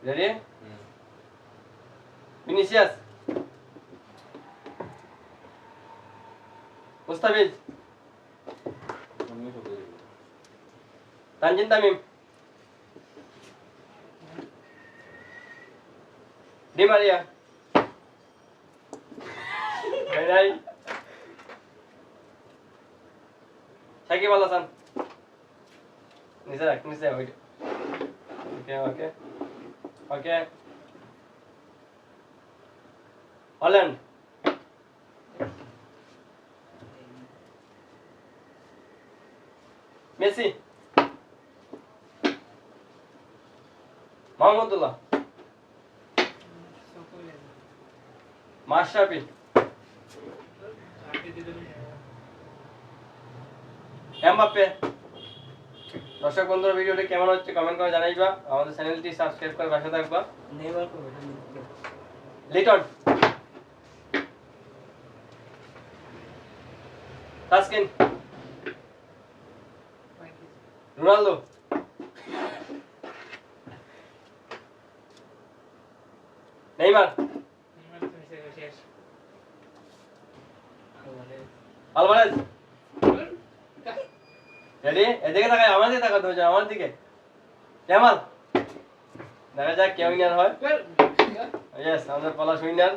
ready Vinicius Mustafiz Tanzin Tamim Di Maria নাই সাকিব আল হাসান নিচে রাখ নিচে okay okay okay Haaland Messi Mahmudullah Mashrafe Mbappe দর্শক বন্ধুরা ভিডিওটি কেমন হচ্ছে কমেন্ট করে জানাইবা আমাদের চ্যানেলটি সাবস্ক্রাইব করে পাশে থাকবা নেইমার করবে Liton Taskin Ronaldo Neymar Alvarez ready এদিকে তাকাই আমার দিকে তাকাতে হচ্ছে আমার দিকে জামাল দেখা যাক কে উইনার হয় ইয়েস আমাদের পলাশ উইনার